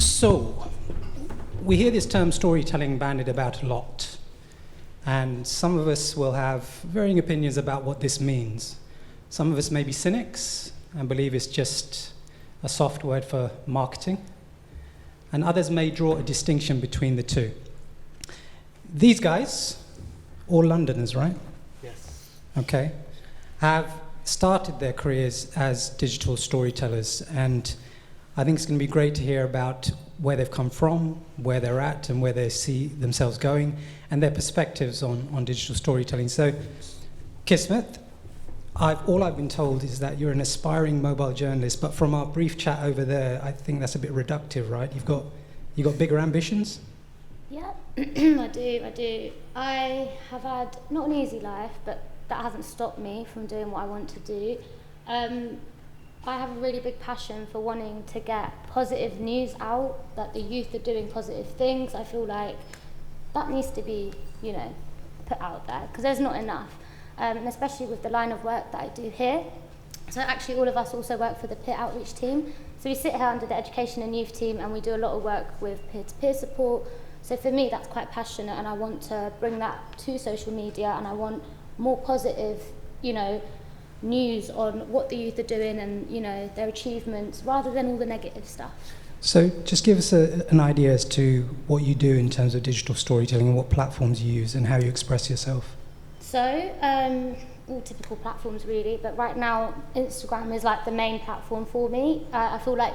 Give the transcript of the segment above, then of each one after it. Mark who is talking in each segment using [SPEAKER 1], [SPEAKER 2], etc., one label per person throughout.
[SPEAKER 1] So, we hear this term storytelling bandied about a lot, and some of us will have varying opinions about what this means. Some of us may be cynics and believe it's just a soft word for marketing, and others may draw a distinction between the two. These guys, all Londoners, right?
[SPEAKER 2] Yes.
[SPEAKER 1] Okay, have started their careers as digital storytellers, and I think it's going to be great to hear about where they've come from, where they're at, and where they see themselves going, and their perspectives on digital storytelling. So, Kismet, all I've been told is that you're an aspiring mobile journalist, but from our brief chat over there, I think that's a bit reductive, right? You've got bigger ambitions?
[SPEAKER 3] Yeah, I do. I have had not an easy life, but that hasn't stopped me from doing what I want to do. I have a really big passion for wanting to get positive news out, that the youth are doing positive things. I feel like that needs to be, put out there, because there's not enough. And especially with the line of work that I do here. So actually all of us also work for the peer outreach team. So we sit here under the education and youth team, and we do a lot of work with peer-to-peer support. So for me, that's quite passionate, and I want to bring that to social media, and I want more positive, news on what the youth are doing and, their achievements, rather than all the negative stuff.
[SPEAKER 1] So just give us an idea as to what you do in terms of digital storytelling and what platforms you use and how you express yourself.
[SPEAKER 3] So, all typical platforms really, but right now Instagram is like the main platform for me. I feel like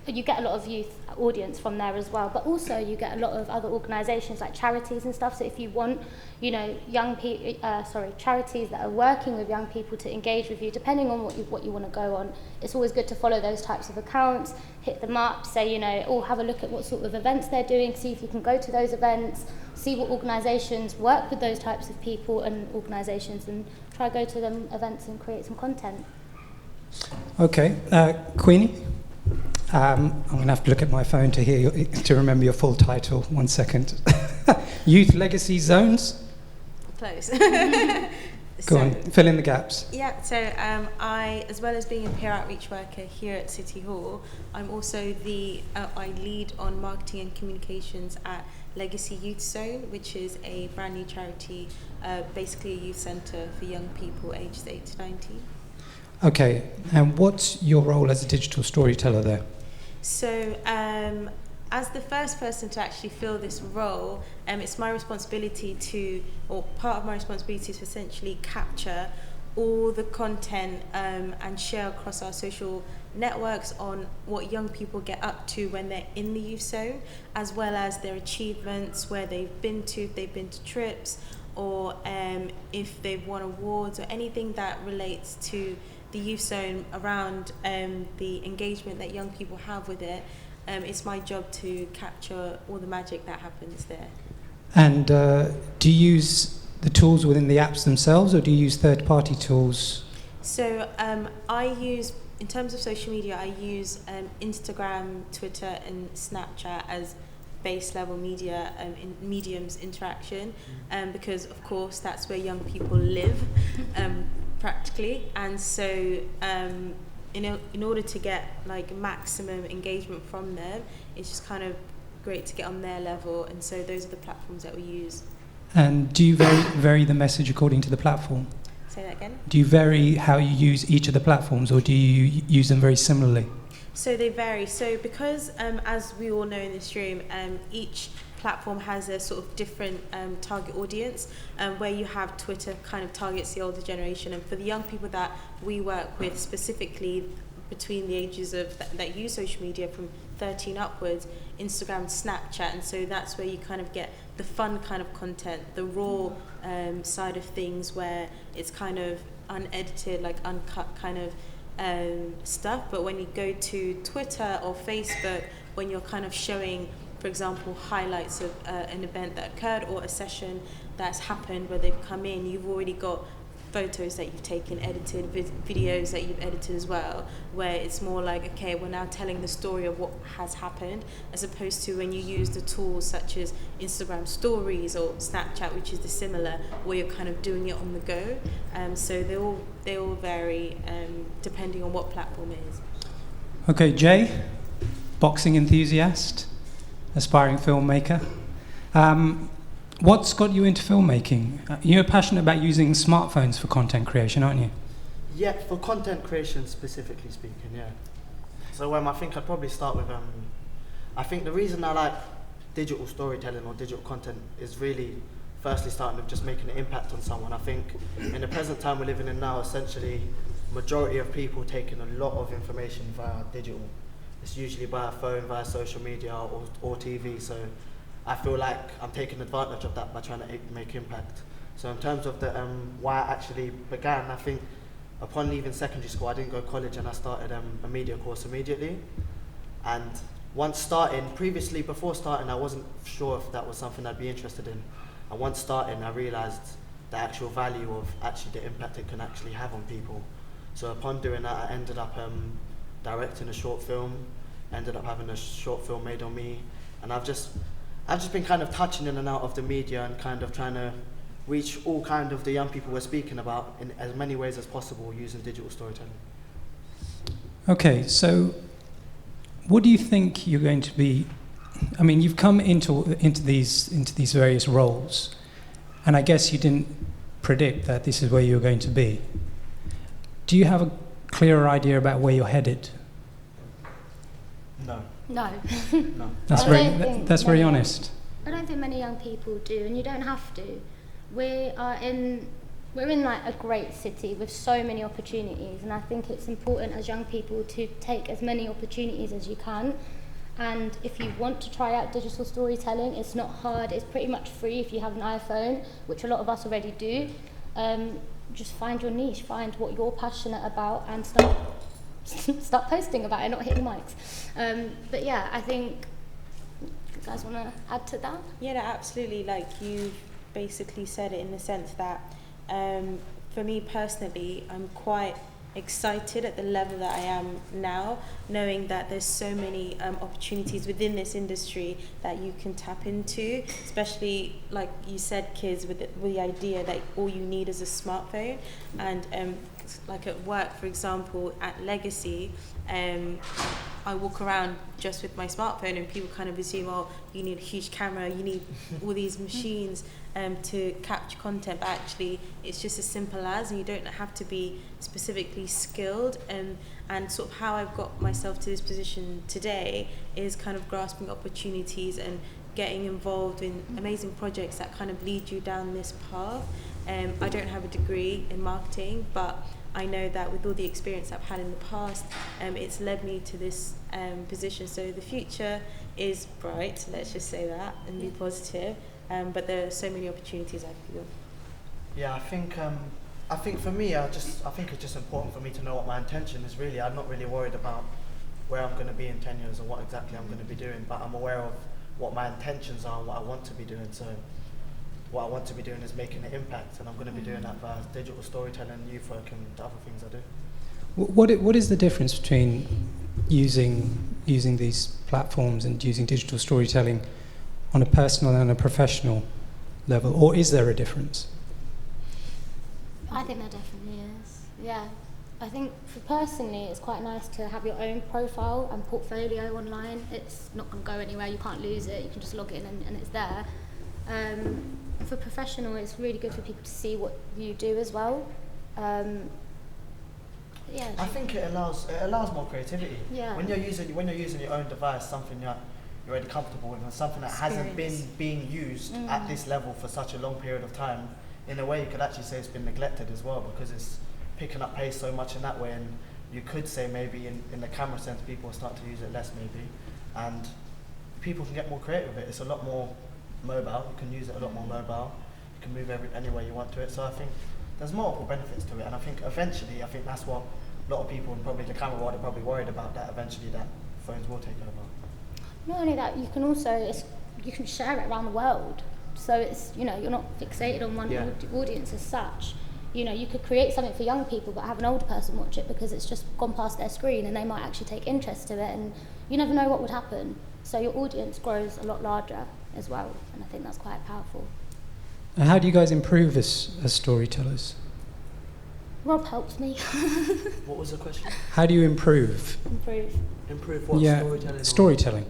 [SPEAKER 3] you get a lot of youth audience from there as well, but also you get a lot of other organisations like charities and stuff. So if you want, charities that are working with young people to engage with you, depending on what you want to go on, it's always good to follow those types of accounts, hit them up, say, or have a look at what sort of events they're doing, see if you can go to those events, see what organisations work with those types of people and organisations, and try to go to them events and create some content.
[SPEAKER 1] Okay, Queenie? I'm going to have to look at my phone to remember your full title. 1 second. Youth Legacy Zones?
[SPEAKER 4] Close.
[SPEAKER 1] Go on, fill in the gaps.
[SPEAKER 4] Yeah, so I, as well as being a peer outreach worker here at City Hall, I'm also I lead on marketing and communications at Legacy Youth Zone, which is a brand new charity, basically a youth centre for young people aged 8 to 19.
[SPEAKER 1] Okay, and what's your role as a digital storyteller there?
[SPEAKER 4] So, as the first person to actually fill this role, it's my responsibility part of my responsibility is to essentially capture all the content and share across our social networks on what young people get up to when they're in the youth zone, as well as their achievements, where they've been to, if they've been to trips, or if they've won awards, or anything that relates to the youth zone around the engagement that young people have with it. It's my job to capture all the magic that happens there. And
[SPEAKER 1] do you use the tools within the apps themselves, or do you use third-party tools?
[SPEAKER 4] So I use, in terms of social media, I use Instagram, Twitter and Snapchat as base level media in mediums interaction, because of course that's where young people live practically, and so in order to get like maximum engagement from them, it's just kind of great to get on their level, and so those are the platforms that we use.
[SPEAKER 1] And do you vary the message according to the platform?
[SPEAKER 4] Say that again?
[SPEAKER 1] Do you vary how you use each of the platforms, or do you use them very similarly?
[SPEAKER 4] So they vary. So because, as we all know in this room, each platform has a sort of different target audience, where you have Twitter kind of targets the older generation, and for the young people that we work with specifically between the ages of that use social media from 13 upwards, Instagram and Snapchat, and so that's where you kind of get the fun kind of content, the raw side of things, where it's kind of unedited, like uncut kind of stuff. But when you go to Twitter or Facebook, when you're kind of showing, for example, highlights of an event that occurred or a session that's happened where they've come in, you've already got photos that you've taken, edited, videos that you've edited as well, where it's more like, okay, we're now telling the story of what has happened, as opposed to when you use the tools such as Instagram stories or Snapchat, which is similar, where you're kind of doing it on the go. So they all vary depending on what platform it is.
[SPEAKER 1] Okay, Jay, boxing enthusiast, aspiring filmmaker. What's got you into filmmaking? You're passionate about using smartphones for content creation, aren't you?
[SPEAKER 2] Yeah, for content creation specifically speaking, yeah. So I think I'd probably start with, I think the reason I like digital storytelling or digital content is really firstly starting with just making an impact on someone. I think in the present time we're living in now, essentially, majority of people taking a lot of information via digital. It's usually via phone, via social media or TV, so I feel like I'm taking advantage of that by trying to make impact. So in terms of the why I actually began, I think upon leaving secondary school, I didn't go to college and I started a media course immediately. And once starting, before starting, I wasn't sure if that was something I'd be interested in. And once starting, I realised the actual value of actually the impact it can actually have on people. So upon doing that, I ended up directing a short film, ended up having a short film made on me, and I've just been kind of touching in and out of the media and kind of trying to reach all kind of the young people we're speaking about in as many ways as possible using digital storytelling.
[SPEAKER 1] Okay, so what do you think you're going to be? I mean, you've come into these various roles, and I guess you didn't predict that this is where you're going to be. Do you have a clearer idea about where you're headed?
[SPEAKER 2] No.
[SPEAKER 3] No.
[SPEAKER 2] No.
[SPEAKER 1] That's very honest.
[SPEAKER 3] I don't think many young people do, and you don't have to. We're in like a great city with so many opportunities, and I think it's important as young people to take as many opportunities as you can. And if you want to try out digital storytelling, it's not hard. It's pretty much free if you have an iPhone, which a lot of us already do. Just find your niche, find what you're passionate about, and start posting about it, not hitting mics. But yeah, I think you guys want to add to that?
[SPEAKER 4] Yeah, no, absolutely. Like you basically said it in the sense that for me personally, I'm quite excited at the level that I am now, knowing that there's so many opportunities within this industry that you can tap into, especially like you said, kids, with the idea that all you need is a smartphone. And like at work, for example, at Legacy, I walk around just with my smartphone and people kind of assume, oh, you need a huge camera, you need all these machines to capture content, but actually it's just as simple as, and you don't have to be specifically skilled. And sort of how I've got myself to this position today is kind of grasping opportunities and getting involved in amazing projects that kind of lead you down this path. I don't have a degree in marketing, but I know that with all the experience I've had in the past, it's led me to this position. So the future is bright, let's just say that, and be positive. But there are so many opportunities, I feel.
[SPEAKER 2] Yeah, I think for me, I think it's just important for me to know what my intention is really. I'm not really worried about where I'm going to be in 10 years or what exactly I'm going to be doing, but I'm aware of what my intentions are and what I want to be doing. So what I want to be doing is making an impact, and I'm going to be doing that via digital storytelling, youth work, and the other things I do.
[SPEAKER 1] What is the difference between using these platforms and using digital storytelling on a personal and a professional level, or is there a difference?
[SPEAKER 3] I think there definitely is. Yeah, I think for personally, it's quite nice to have your own profile and portfolio online. It's not going to go anywhere. You can't lose it. You can just log in and it's there. For professional, it's really good for people to see what you do as well. Yeah.
[SPEAKER 2] I think it allows more creativity.
[SPEAKER 3] Yeah.
[SPEAKER 2] When you're using your own device, something you're already comfortable with, and something that hasn't been being used at this level for such a long period of time, in a way you could actually say it's been neglected as well, because it's picking up pace so much in that way. And you could say maybe in the camera sense, people start to use it less maybe, and people can get more creative with it. It's a lot more mobile. You can use it a lot more mobile. You can move anywhere you want to it. So I think there's multiple benefits to it, and I think eventually, that's what a lot of people, and probably the camera world, are probably worried about, that eventually that phones will take over.
[SPEAKER 3] Not only that, you can also you can share it around the world. So it's, you're not fixated on one audience as such. You could create something for young people but have an older person watch it because it's just gone past their screen, and they might actually take interest to it, and you never know what would happen. So your audience grows a lot larger as well, and I think that's quite powerful.
[SPEAKER 1] And how do you guys improve as storytellers?
[SPEAKER 3] Rob helps me
[SPEAKER 2] What was the question?
[SPEAKER 1] How do you improve?
[SPEAKER 3] improve.
[SPEAKER 2] Improve what?
[SPEAKER 1] Yeah,
[SPEAKER 2] Storytelling? or-
[SPEAKER 1] storytelling.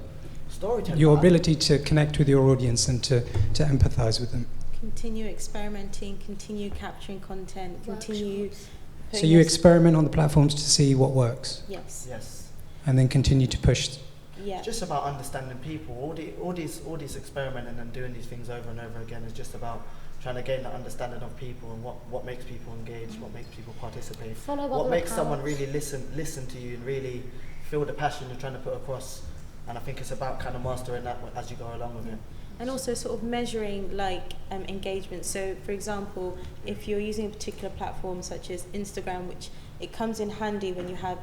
[SPEAKER 2] Storytelling.
[SPEAKER 1] Your
[SPEAKER 2] I-
[SPEAKER 1] ability to connect with your audience and to empathize with them.
[SPEAKER 4] Continue experimenting, continue capturing content, continue.
[SPEAKER 3] Workshops.
[SPEAKER 1] So
[SPEAKER 4] putting
[SPEAKER 1] you
[SPEAKER 4] your-
[SPEAKER 1] experiment on the platforms to see what works,
[SPEAKER 4] Yes.
[SPEAKER 2] Yes.
[SPEAKER 1] and then continue to push.
[SPEAKER 4] Yeah.
[SPEAKER 2] It's just about understanding people. All these experimenting and doing these things over and over again is just about trying to gain the understanding of people and what makes people engage, what makes people participate,
[SPEAKER 3] Follow
[SPEAKER 2] what
[SPEAKER 3] other
[SPEAKER 2] makes someone
[SPEAKER 3] accounts.
[SPEAKER 2] really listen to you and really feel the passion you're trying to put across. And I think it's about kind of mastering that as you go along with it.
[SPEAKER 4] And also sort of measuring like engagement. So for example, if you're using a particular platform such as Instagram, which it comes in handy when you have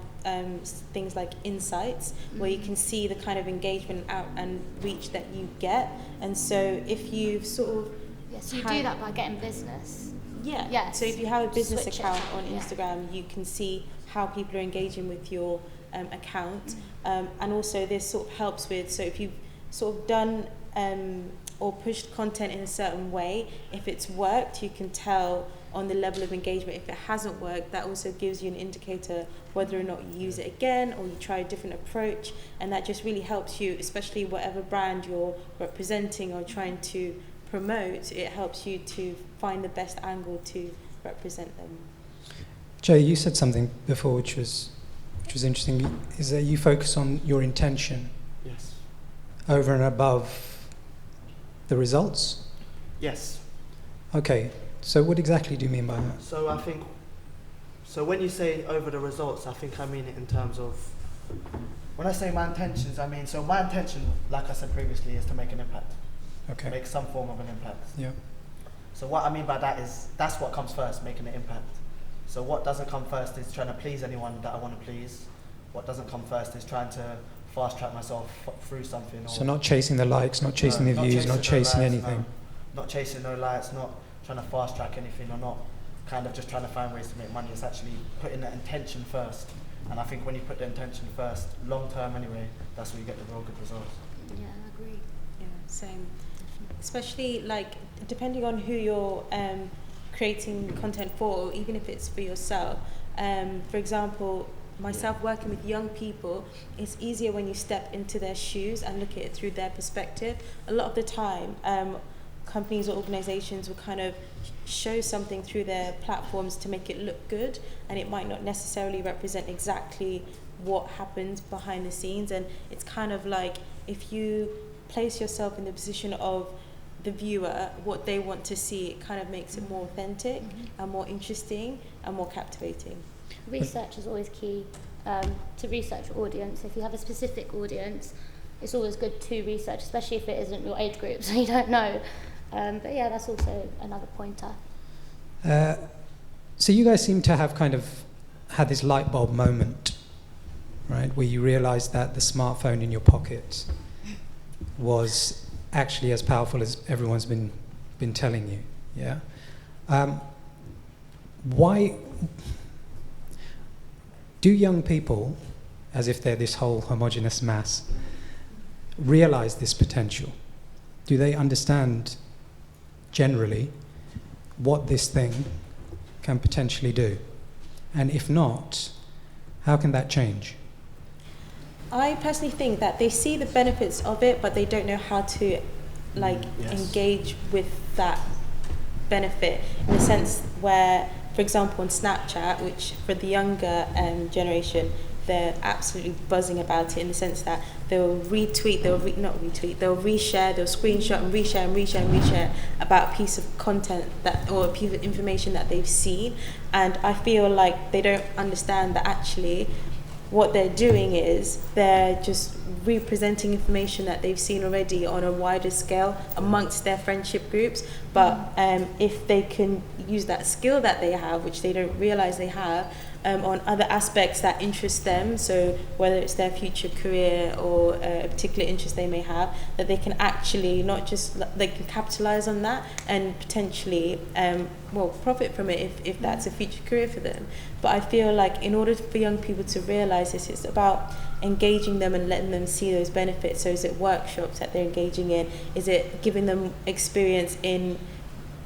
[SPEAKER 4] things like insights, where you can see the kind of engagement out and reach that you get. And so if you've sort of
[SPEAKER 3] Yes, you
[SPEAKER 4] How-
[SPEAKER 3] do that by getting business.
[SPEAKER 4] Yeah.
[SPEAKER 3] Yes.
[SPEAKER 4] So if you have a business
[SPEAKER 3] Switch it
[SPEAKER 4] account
[SPEAKER 3] up,
[SPEAKER 4] on
[SPEAKER 3] yeah.
[SPEAKER 4] Instagram, you can see how people are engaging with your account, and also this sort of helps with. So if you've sort of done or pushed content in a certain way, if it's worked, you can tell on the level of engagement. If it hasn't worked, that also gives you an indicator whether or not you use it again or you try a different approach, and that just really helps you, especially whatever brand you're representing or trying to promote. It helps you to find the best angle to represent them.
[SPEAKER 1] Jay, you said something before which was interesting, is that you focus on your intention
[SPEAKER 2] Yes.
[SPEAKER 1] over and above the results.
[SPEAKER 2] Yes.
[SPEAKER 1] Okay, so what exactly do you mean by that?
[SPEAKER 2] So I think, so when you say over the results, I think I mean it in terms of, when I say my intentions, I mean, so my intention, like I said previously, is to make an impact,
[SPEAKER 1] Okay.
[SPEAKER 2] make some form of an impact.
[SPEAKER 1] Yeah.
[SPEAKER 2] So what I mean by that is, that's what comes first, making an impact. So what doesn't come first is trying to please anyone that I want to please. What doesn't come first is trying to fast track myself through something. Or
[SPEAKER 1] So not chasing the likes, not chasing the views, not chasing
[SPEAKER 2] no likes,
[SPEAKER 1] anything.
[SPEAKER 2] no. Not chasing no lights, not trying to fast track anything, or not kind of just trying to find ways to make money. It's actually putting the intention first. And I think when you put the intention first, long term anyway, that's where you get the real good results.
[SPEAKER 3] Yeah, I agree.
[SPEAKER 4] Yeah, same. Especially like depending on who you're creating content for, or even if it's for yourself. For example, myself working with young people, it's easier when you step into their shoes and look at it through their perspective. A lot of the time, companies or organizations will kind of show something through their platforms to make it look good, and it might not necessarily represent exactly what happens behind the scenes. And it's kind of like, if you place yourself in the position of the viewer, what they want to see, it kind of makes it more authentic and more interesting and more captivating.
[SPEAKER 3] Research is always key to research your audience. If you have a specific audience, it's always good to research, especially if it isn't your age group, so you don't know. But yeah, that's also another pointer.
[SPEAKER 1] So you guys seem to have kind of had this light bulb moment, right, where you realized that the smartphone in your pocket was actually as powerful as everyone's been telling you. Yeah. Why do young people, as if they're this whole homogeneous mass, realize this potential? Do they understand generally what this thing can potentially do? And if not, how can that change?
[SPEAKER 4] I personally think that they see the benefits of it, but they don't know how to
[SPEAKER 2] Yes.
[SPEAKER 4] engage with that benefit, in the sense where, for example, on Snapchat, which for the younger generation, they're absolutely buzzing about it, in the sense that they'll retweet, they'll reshare, they'll screenshot and reshare about a piece of content that, or a piece of information that they've seen. And I feel like they don't understand that actually what they're doing is they're just representing information that they've seen already on a wider scale amongst their friendship groups. But if they can use that skill that they have, which they don't realize they have, on other aspects that interest them, so whether it's their future career or a particular interest they may have, that they can actually not just, they can capitalize on that and potentially profit from it if that's a future career for them. But I feel like in order for young people to realize this, it's about engaging them and letting them see those benefits. So is it workshops that they're engaging in? Is it giving them experience in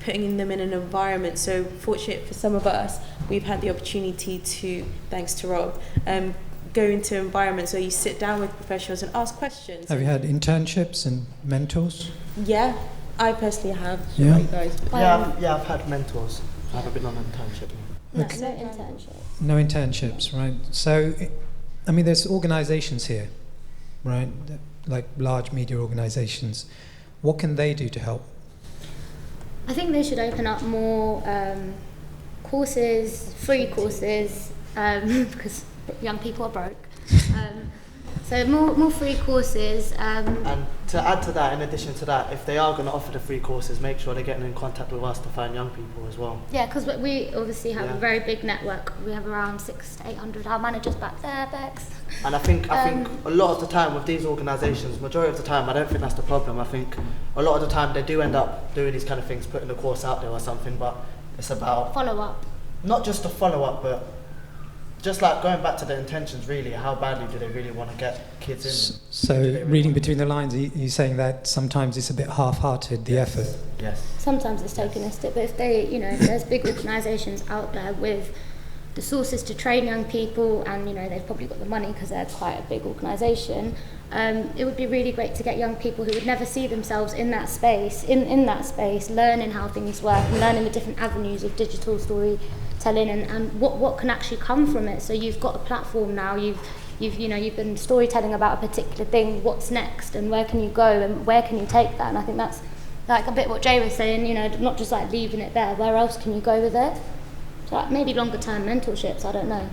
[SPEAKER 4] putting them in an environment. So fortunate for some of us, we've had the opportunity to, thanks to Rob, go into environments where you sit down with professionals and ask questions.
[SPEAKER 5] Have you had internships and mentors?
[SPEAKER 4] Yeah, I personally have.
[SPEAKER 5] Yeah.
[SPEAKER 4] What about you guys?
[SPEAKER 2] Yeah, I've had mentors. I haven't been on an internship.
[SPEAKER 3] No,
[SPEAKER 5] Okay.
[SPEAKER 3] no internship.
[SPEAKER 5] No internships, right? So, I mean, there's organizations here, right? Like large media organizations. What can they do to help?
[SPEAKER 3] I think they should open up more courses, free courses, because young people are broke. So more free courses.
[SPEAKER 2] And to add to that, in addition to that, if they are going to offer the free courses, make sure they're getting in contact with us to find young people as well.
[SPEAKER 3] Yeah, because we obviously have
[SPEAKER 2] Yeah.
[SPEAKER 3] a very big network. We have around 600 to 800. Our manager's back there, Bex.
[SPEAKER 2] And I think a lot of the time with these organisations, majority of the time, I don't think that's the problem. I think a lot of the time they do end up doing these kind of things, putting the course out there or something, but it's about
[SPEAKER 3] Follow up.
[SPEAKER 2] not just a follow-up, but just like going back to the intentions really, how badly do they really want to get kids in? Do
[SPEAKER 5] So,
[SPEAKER 2] they really
[SPEAKER 5] reading
[SPEAKER 2] want-
[SPEAKER 5] between the lines, you're saying that sometimes it's a bit half-hearted, the effort.
[SPEAKER 2] Yes.
[SPEAKER 3] Sometimes it's tokenistic, but if they, if there's big organisations out there with the sources to train young people, and they've probably got the money because they're quite a big organisation, it would be really great to get young people who would never see themselves in that space, learning how things work and learning the different avenues of digital storytelling and what can actually come from it. So you've got a platform now. You've been storytelling about a particular thing. What's next, and where can you go, and where can you take that? And I think that's like a bit what Jay was saying. Not just like leaving it there. Where else can you go with it? So like maybe longer term mentorships. I don't know.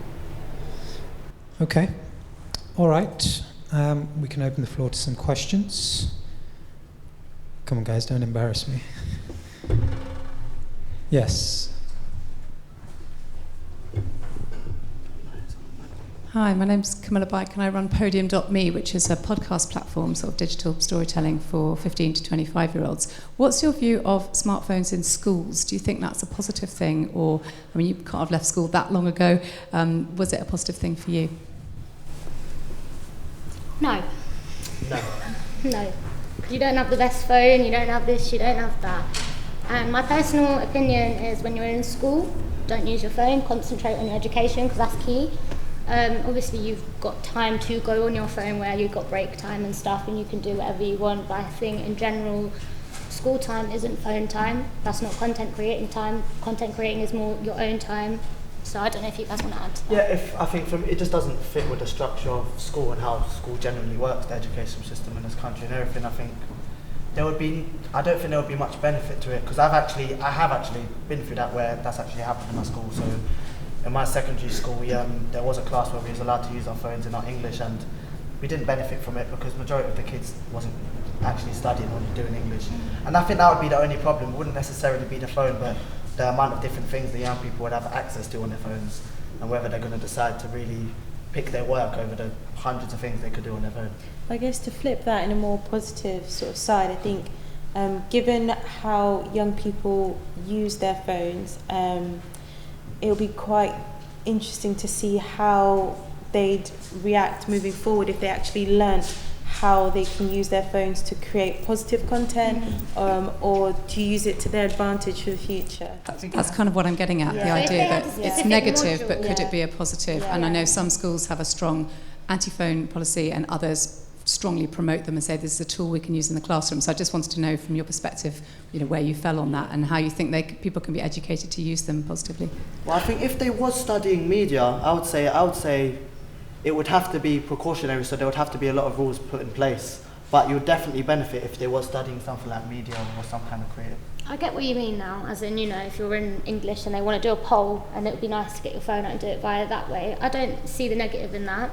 [SPEAKER 5] Okay. All right. We can open the floor to some questions. Come on, guys, don't embarrass me. Yes.
[SPEAKER 6] Hi, my name's Camilla Bike and I run Podium.me, which is a podcast platform, sort of digital storytelling for 15 to 25-year-olds. What's your view of smartphones in schools? Do you think that's a positive thing? Or, I mean, you can't have left school that long ago. Was it a positive thing for you?
[SPEAKER 3] No.
[SPEAKER 2] No.
[SPEAKER 3] No. You don't have the best phone, you don't have this, you don't have that. And my personal opinion is when you're in school, don't use your phone, concentrate on your education because that's key. Obviously you've got time to go on your phone where you've got break time and stuff and you can do whatever you want, but I think in general school time isn't phone time. That's not content creating time. Content creating is more your own time. So I don't know if you guys want to add to that.
[SPEAKER 2] Yeah, I think for me, it just doesn't fit with the structure of school and how school generally works, the education system in this country and everything. I don't think there would be much benefit to it because I have actually been through that where that's actually happened in my school. So in my secondary school, there was a class where we was allowed to use our phones in our English, and we didn't benefit from it because majority of the kids wasn't actually studying or doing English. And I think that would be the only problem. It wouldn't necessarily be the phone, but the amount of different things the young people would have access to on their phones, and whether they're going to decide to really pick their work over the hundreds of things they could do on their phone.
[SPEAKER 4] I guess to flip that in a more positive sort of side, I think given how young people use their phones, it'll be quite interesting to see how they'd react moving forward if they actually learnt how they can use their phones to create positive content or to use it to their advantage for the future.
[SPEAKER 6] That's kind of what I'm getting at,
[SPEAKER 4] Yeah.
[SPEAKER 6] the
[SPEAKER 4] So if
[SPEAKER 6] idea
[SPEAKER 3] they had
[SPEAKER 6] that
[SPEAKER 3] a
[SPEAKER 6] it's
[SPEAKER 3] specific
[SPEAKER 6] negative,
[SPEAKER 3] module,
[SPEAKER 6] but could
[SPEAKER 4] yeah.
[SPEAKER 6] it be a positive?
[SPEAKER 4] Yeah.
[SPEAKER 6] And I know
[SPEAKER 3] Yeah.
[SPEAKER 6] some schools have a strong anti-phone policy and others strongly promote them and say this is a tool we can use in the classroom. So I just wanted to know from your perspective, where you fell on that and how you think people can be educated to use them positively.
[SPEAKER 2] Well, I think if they was studying media, I would say it would have to be precautionary, so there would have to be a lot of rules put in place. But you would definitely benefit if they was studying something like media or some kind of creative.
[SPEAKER 3] I get what you mean now, as in, if you're in English and they want to do a poll and it would be nice to get your phone out and do it via that way. I don't see the negative in that,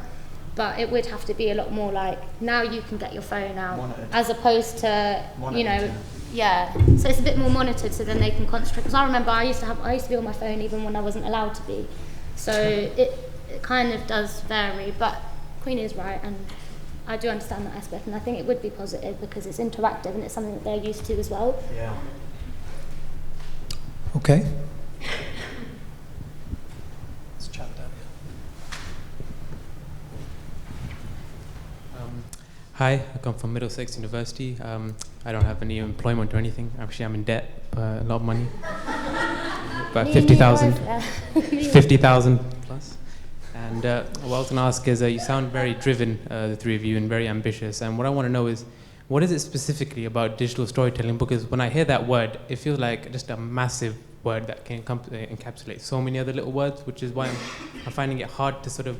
[SPEAKER 3] but it would have to be a lot more like, now you can get your phone out,
[SPEAKER 2] Monitored.
[SPEAKER 3] as opposed to,
[SPEAKER 2] Monitored,
[SPEAKER 3] yeah. So it's a bit more monitored so then they can concentrate. Because I remember I used to be on my phone even when I wasn't allowed to be. So it kind of does vary, but Queen is right, and I do understand that aspect, and I think it would be positive because it's interactive and it's something that they're used to as well.
[SPEAKER 2] Yeah.
[SPEAKER 5] Okay. Let's chat down here.
[SPEAKER 7] Hi, I come from Middlesex University. I don't have any employment or anything. Actually, I'm in debt, a lot of money. About
[SPEAKER 3] Me
[SPEAKER 7] 50,000.
[SPEAKER 3] neither.
[SPEAKER 7] 50,000 plus. And what I was going to ask is, you sound very driven, the three of you, and very ambitious. And what I want to know is, what is it specifically about digital storytelling? Because when I hear that word, it feels like just a massive word that can encapsulate so many other little words, which is why I'm finding it hard to sort of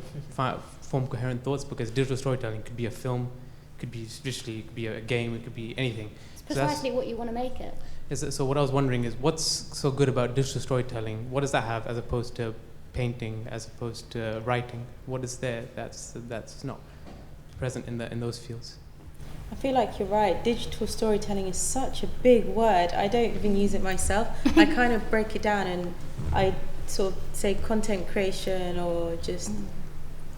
[SPEAKER 7] form coherent thoughts, because digital storytelling could be a film, could be visually, it could be a game, it could be anything.
[SPEAKER 3] It's precisely what you want to make it.
[SPEAKER 7] So what I was wondering is, what's so good about digital storytelling? What does that have as opposed to painting, as opposed to writing? What is there that's not present in those fields?
[SPEAKER 4] I feel like you're right. Digital storytelling is such a big word. I don't even use it myself. I kind of break it down and I sort of say content creation, or just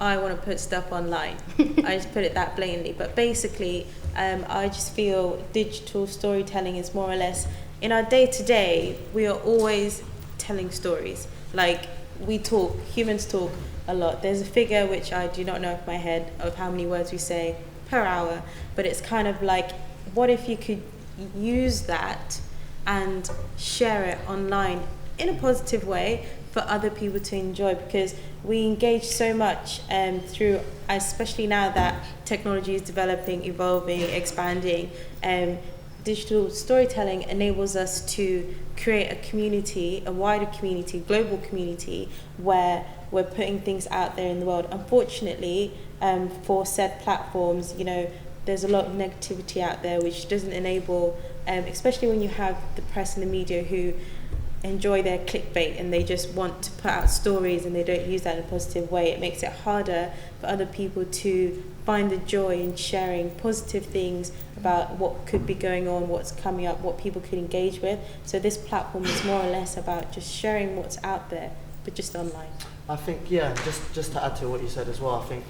[SPEAKER 4] I want to put stuff online. I just put it that blatantly. But basically, I just feel digital storytelling is more or less, in our day-to-day, we are always telling stories. Like, we talk, humans talk a lot. There's a figure which I do not know off my head of how many words we say per hour, but it's kind of like, what if you could use that and share it online in a positive way for other people to enjoy? Because we engage so much through, especially now that technology is developing, evolving, expanding, digital storytelling enables us to create a community, a wider community, global community, where we're putting things out there in the world. Unfortunately, for said platforms, you know, there's a lot of negativity out there which doesn't enable, especially when you have the press and the media who enjoy their clickbait and they just want to put out stories and they don't use that in a positive way. It makes it harder for other people to find the joy in sharing positive things about what could be going on, what's coming up, what people could engage with. So this platform is more or less about just sharing what's out there, but just online.
[SPEAKER 2] I think, yeah, just to add to what you said as well, I think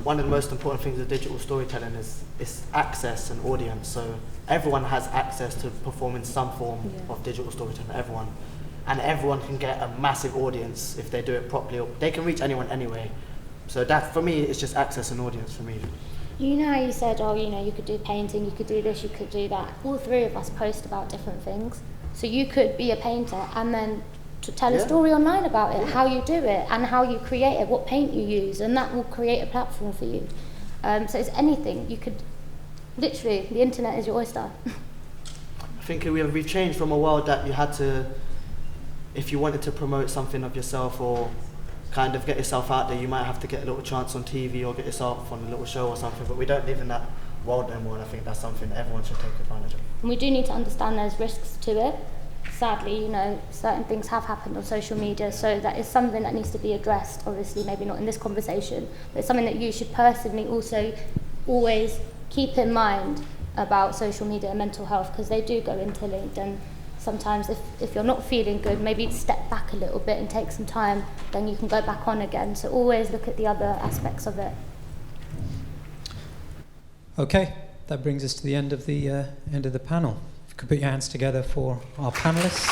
[SPEAKER 2] one of the most important things of digital storytelling is access and audience. So everyone has access to perform in some form of digital storytelling, everyone. And everyone can get a massive audience if they do it properly. They can reach anyone anyway. So that, for me, it's just access and audience for me.
[SPEAKER 3] You know how you said, oh, you know, you could do painting, you could do this, you could do that. All three of us post about different things. So you could be a painter and then to tell a story online about it, how you do it and how you create it, what paint you use, and that will create a platform for you. So it's anything. You could, literally, the internet is your oyster.
[SPEAKER 2] I think we've changed from a world that you had to, if you wanted to promote something of yourself or kind of get yourself out there, you might have to get a little chance on TV or get yourself on a little show or something, but we don't live in that world anymore, and I think that's something everyone should take advantage of.
[SPEAKER 3] And we do need to understand there's risks to it. Sadly, you know, certain things have happened on social media, so that is something that needs to be addressed. Obviously, maybe not in this conversation, but it's something that you should personally also always keep in mind about social media and mental health, because they do go interlinked. And sometimes if you're not feeling good, maybe step back a little bit and take some time, then you can go back on again. So always look at the other aspects of it.
[SPEAKER 5] Okay, that brings us to the end of the panel. If you could put your hands together for our panelists.